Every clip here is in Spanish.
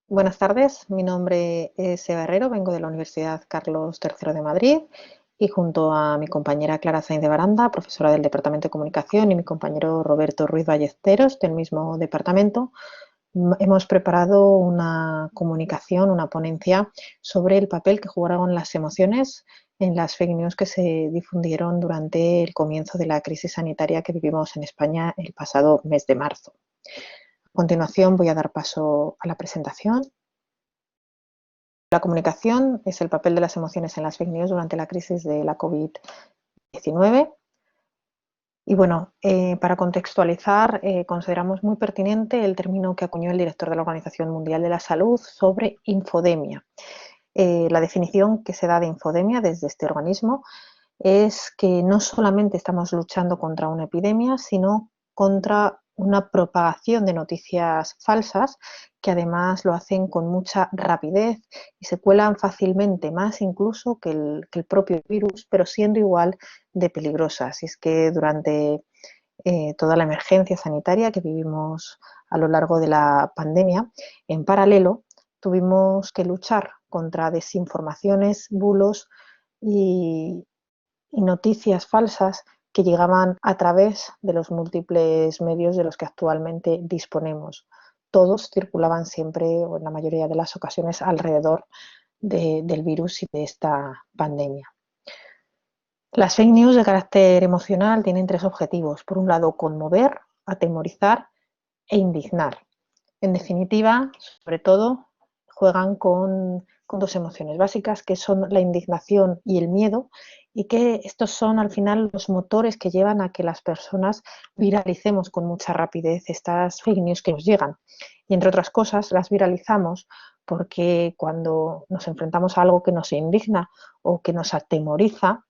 Buenas tardes, mi nombre es Eva Herrero, vengo de la Universidad Carlos III de Madrid y junto a mi compañera Clara Sainz de Baranda, profesora del Departamento de Comunicación, y mi compañero Roberto Ruiz Ballesteros, del mismo departamento, hemos preparado una comunicación, una ponencia sobre el papel que jugaron las emociones en las fake news que se difundieron durante el comienzo de la crisis sanitaria que vivimos en España el pasado mes de marzo. A continuación voy a dar paso a la presentación. La comunicación es el papel de las emociones en las fake news durante la crisis de la COVID-19. Y bueno, para contextualizar, consideramos muy pertinente el término que acuñó el director de la Organización Mundial de la Salud sobre infodemia. La definición que se da de infodemia desde este organismo es que no solamente estamos luchando contra una epidemia, sino contra una propagación de noticias falsas que además lo hacen con mucha rapidez y se cuelan fácilmente, más incluso que el propio virus, pero siendo igual de peligrosas. Y es que durante toda la emergencia sanitaria que vivimos a lo largo de la pandemia, en paralelo tuvimos que luchar contra desinformaciones, bulos y, y noticias falsas que llegaban a través de los múltiples medios de los que actualmente disponemos. Todos circulaban siempre, o en la mayoría de las ocasiones, alrededor del virus y de esta pandemia. Las fake news de carácter emocional tienen tres objetivos. Por un lado, conmover, atemorizar e indignar. En definitiva, sobre todo, juegan con dos emociones básicas, que son la indignación y el miedo, y que estos son al final los motores que llevan a que las personas viralicemos con mucha rapidez estas fake news que nos llegan. Y entre otras cosas, las viralizamos porque cuando nos enfrentamos a algo que nos indigna o que nos atemoriza,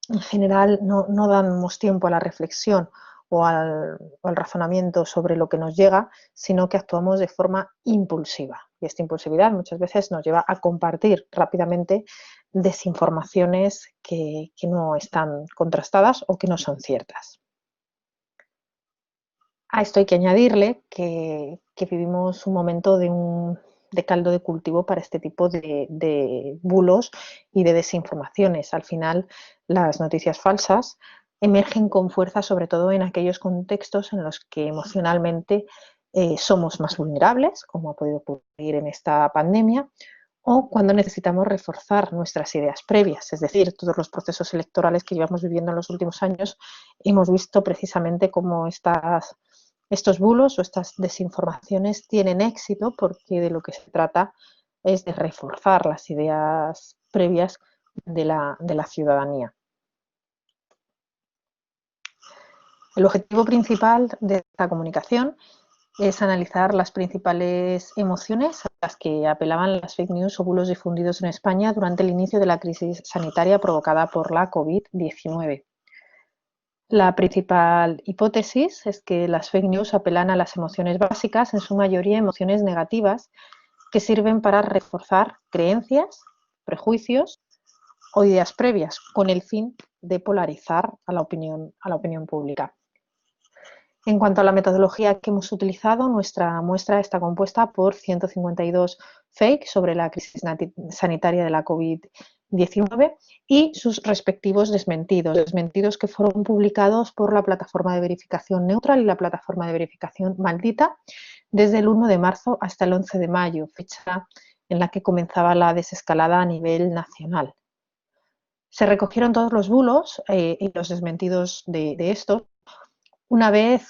en general no damos tiempo a la reflexión o al razonamiento sobre lo que nos llega, sino que actuamos de forma impulsiva. Y esta impulsividad muchas veces nos lleva a compartir rápidamente desinformaciones que no están contrastadas o que no son ciertas. A esto hay que añadirle que vivimos un momento de caldo de cultivo para este tipo de bulos y de desinformaciones. Al final, las noticias falsas emergen con fuerza, sobre todo en aquellos contextos en los que emocionalmente somos más vulnerables, como ha podido ocurrir en esta pandemia, o cuando necesitamos reforzar nuestras ideas previas, es decir, todos los procesos electorales que llevamos viviendo en los últimos años, hemos visto precisamente cómo estos bulos o estas desinformaciones tienen éxito porque de lo que se trata es de reforzar las ideas previas de la ciudadanía. El objetivo principal de esta comunicación es analizar las principales emociones a las que apelaban las fake news o bulos difundidos en España durante el inicio de la crisis sanitaria provocada por la COVID-19. La principal hipótesis es que las fake news apelan a las emociones básicas, en su mayoría emociones negativas, que sirven para reforzar creencias, prejuicios o ideas previas, con el fin de polarizar a la opinión pública. En cuanto a la metodología que hemos utilizado, nuestra muestra está compuesta por 152 fake sobre la crisis sanitaria de la COVID-19 y sus respectivos desmentidos que fueron publicados por la plataforma de verificación Neutral y la plataforma de verificación Maldita desde el 1 de marzo hasta el 11 de mayo, fecha en la que comenzaba la desescalada a nivel nacional. Se recogieron todos los bulos y los desmentidos de estos una vez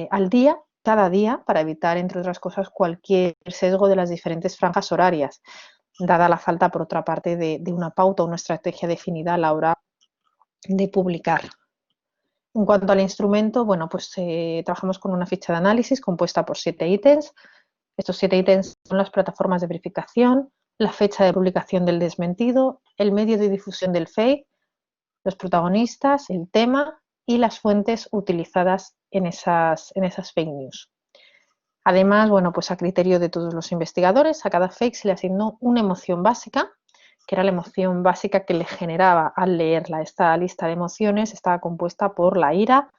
al día, cada día, para evitar, entre otras cosas, cualquier sesgo de las diferentes franjas horarias, dada la falta, por otra parte, de una pauta o una estrategia definida a la hora de publicar. En cuanto al instrumento, bueno, pues trabajamos con una ficha de análisis compuesta por 7 ítems. Estos 7 ítems son las plataformas de verificación, la fecha de publicación del desmentido, el medio de difusión del fake, los protagonistas, el tema y las fuentes utilizadas en esas fake news. Además, bueno, pues a criterio de todos los investigadores, a cada fake se le asignó una emoción básica, que era la emoción básica que le generaba al leerla. Esta lista de emociones estaba compuesta por la ira,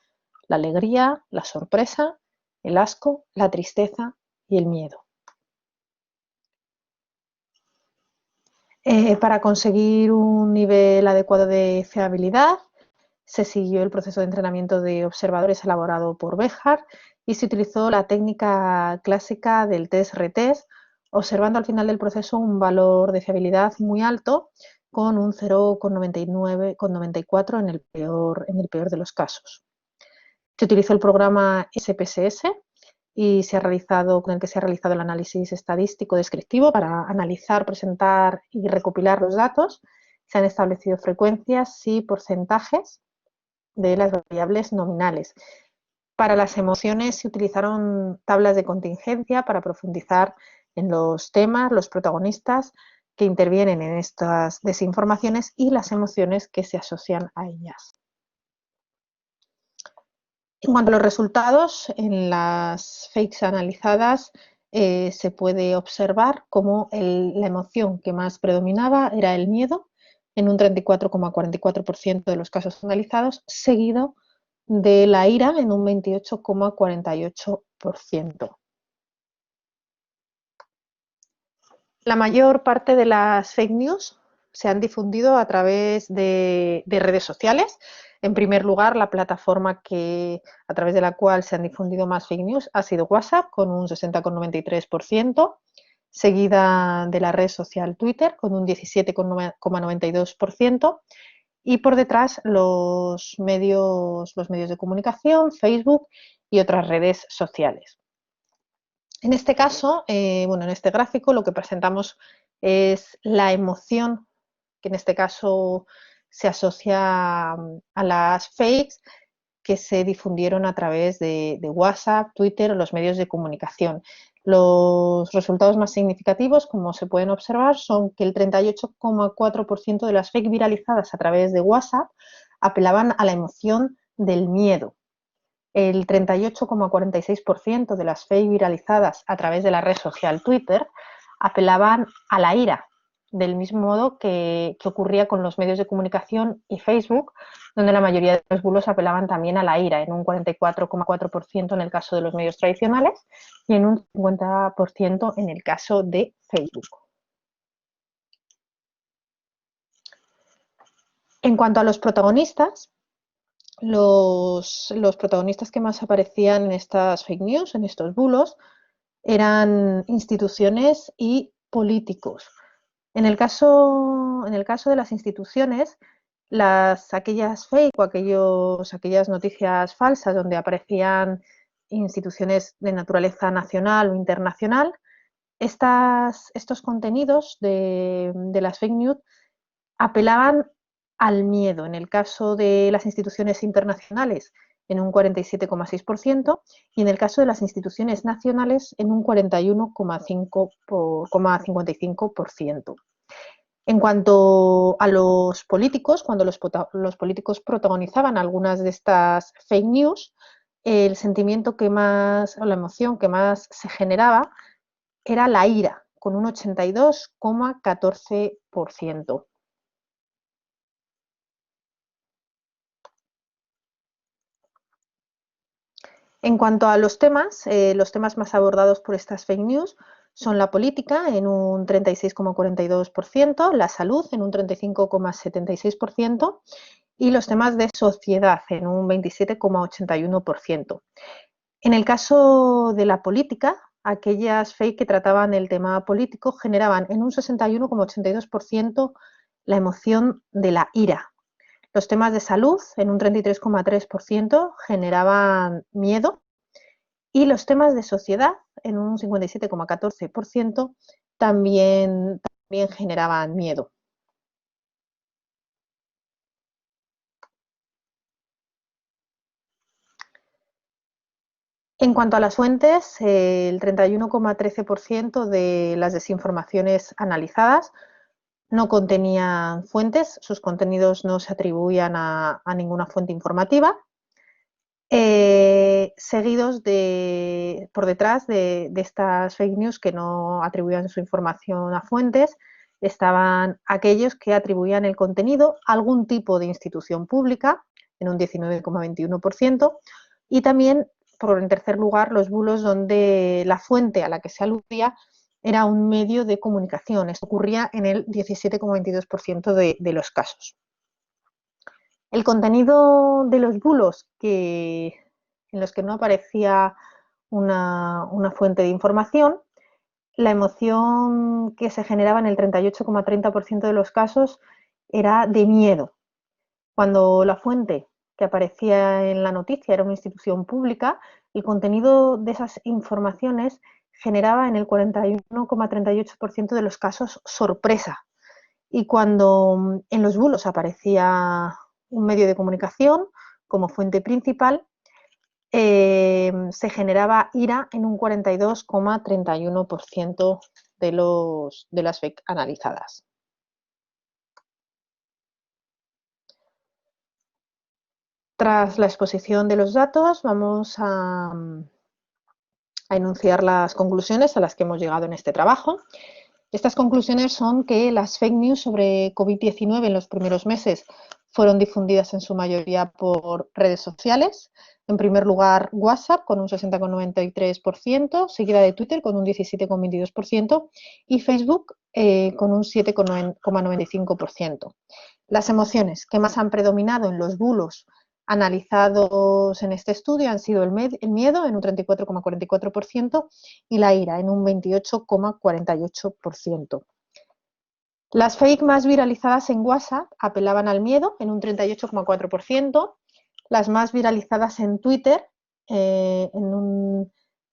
la alegría, la sorpresa, el asco, la tristeza y el miedo. Para conseguir un nivel adecuado de fiabilidad, se siguió el proceso de entrenamiento de observadores elaborado por Behar y se utilizó la técnica clásica del test-retest, observando al final del proceso un valor de fiabilidad muy alto con un 0,94 en el peor de los casos. Se utilizó el programa SPSS con el que se ha realizado el análisis estadístico descriptivo para analizar, presentar y recopilar los datos. Se han establecido frecuencias y porcentajes de las variables nominales. Para las emociones se utilizaron tablas de contingencia para profundizar en los temas, los protagonistas que intervienen en estas desinformaciones y las emociones que se asocian a ellas. En cuanto a los resultados, en las fakes analizadas se puede observar cómo la emoción que más predominaba era el miedo, en un 34,44% de los casos analizados, seguido de la ira en un 28,48%. La mayor parte de las fake news se han difundido a través de redes sociales. En primer lugar, la plataforma a través de la cual se han difundido más fake news ha sido WhatsApp, con un 60,93%, seguida de la red social Twitter, con un 17,92%, y por detrás los medios de comunicación, Facebook y otras redes sociales. En este caso, en este gráfico lo que presentamos es la emoción que en este caso se asocia a las fakes que se difundieron a través de WhatsApp, Twitter o los medios de comunicación. Los resultados más significativos, como se pueden observar, son que el 38,4% de las fake viralizadas a través de WhatsApp apelaban a la emoción del miedo. El 38,46% de las fake viralizadas a través de la red social Twitter apelaban a la ira, del mismo modo que ocurría con los medios de comunicación y Facebook, donde la mayoría de los bulos apelaban también a la ira, en un 44,4% en el caso de los medios tradicionales y en un 50% en el caso de Facebook. En cuanto a los protagonistas, los protagonistas que más aparecían en estas fake news, en estos bulos, eran instituciones y políticos. En el caso de las instituciones, aquellas fake o aquellas noticias falsas donde aparecían instituciones de naturaleza nacional o internacional, estos contenidos de las fake news apelaban al miedo. En el caso de las instituciones internacionales, en un 47,6%, y en el caso de las instituciones nacionales, en un 41,55%. En cuanto a los políticos, cuando los políticos protagonizaban algunas de estas fake news, el sentimiento que más, o la emoción que más se generaba era la ira, con un 82,14%. En cuanto a los temas más abordados por estas fake news son la política en un 36,42%, la salud en un 35,76% y los temas de sociedad en un 27,81%. En el caso de la política, aquellas fake que trataban el tema político generaban en un 61,82% la emoción de la ira. Los temas de salud, en un 33,3%, generaban miedo y los temas de sociedad, en un 57,14%, también generaban miedo. En cuanto a las fuentes, el 31,13% de las desinformaciones analizadas no contenían fuentes, sus contenidos no se atribuían a ninguna fuente informativa. Seguidos por detrás de estas fake news que no atribuían su información a fuentes, estaban aquellos que atribuían el contenido a algún tipo de institución pública, en un 19,21%, y también, en tercer lugar, los bulos donde la fuente a la que se aludía era un medio de comunicación. Esto ocurría en el 17,22% de los casos. El contenido de los bulos en los que no aparecía una fuente de información, la emoción que se generaba en el 38,30% de los casos era de miedo. Cuando la fuente que aparecía en la noticia era una institución pública, el contenido de esas informaciones generaba en el 41,38% de los casos sorpresa. Y cuando en los bulos aparecía un medio de comunicación como fuente principal, se generaba ira en un 42,31% de las fake analizadas. Tras la exposición de los datos, vamos a enunciar las conclusiones a las que hemos llegado en este trabajo. Estas conclusiones son que las fake news sobre COVID-19 en los primeros meses fueron difundidas en su mayoría por redes sociales. En primer lugar, WhatsApp con un 60,93%, seguida de Twitter con un 17,22% y Facebook con un 7,95%. Las emociones que más han predominado en los bulos analizados en este estudio han sido el miedo en un 34,44% y la ira en un 28,48%. Las fake más viralizadas en WhatsApp apelaban al miedo en un 38,4%, las más viralizadas en Twitter en un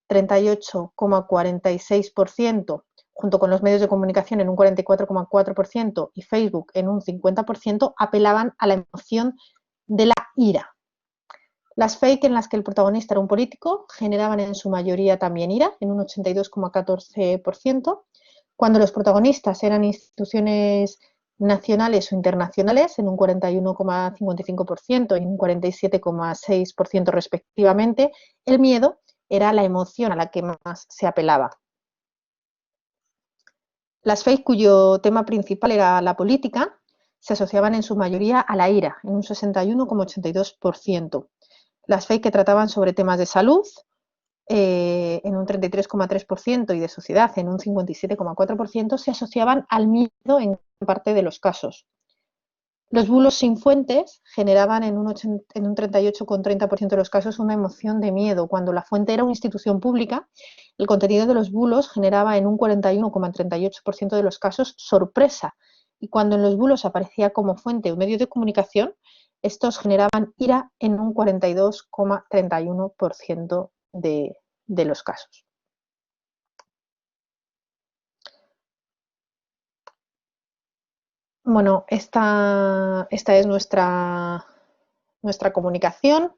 38,46%, junto con los medios de comunicación en un 44,4% y Facebook en un 50%, apelaban a la emoción de la ira. Las fake en las que el protagonista era un político generaban en su mayoría también ira, en un 82,14%, cuando los protagonistas eran instituciones nacionales o internacionales, en un 41,55% y un 47,6% respectivamente, el miedo era la emoción a la que más se apelaba. Las fake cuyo tema principal era la política se asociaban en su mayoría a la ira, en un 61,82%. Las fake que trataban sobre temas de salud en un 33,3% y de sociedad en un 57,4% se asociaban al miedo en parte de los casos. Los bulos sin fuentes generaban en un 38,30% de los casos una emoción de miedo. Cuando la fuente era una institución pública, el contenido de los bulos generaba en un 41,38% de los casos sorpresa. Y cuando en los bulos aparecía como fuente un medio de comunicación, estos generaban ira en un 42,31% de los casos. Bueno, esta es nuestra comunicación.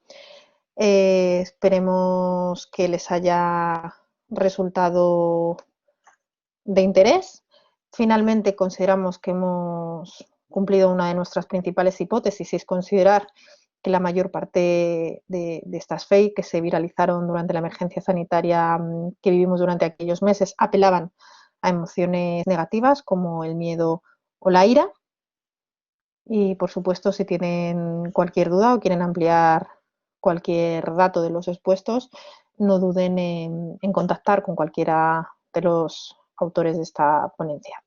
Esperemos que les haya resultado de interés. Finalmente, consideramos que hemos cumplido una de nuestras principales hipótesis, y es considerar que la mayor parte de estas fake que se viralizaron durante la emergencia sanitaria que vivimos durante aquellos meses apelaban a emociones negativas como el miedo o la ira. Y por supuesto, si tienen cualquier duda o quieren ampliar cualquier dato de los expuestos, no duden en contactar con cualquiera de los autores de esta ponencia.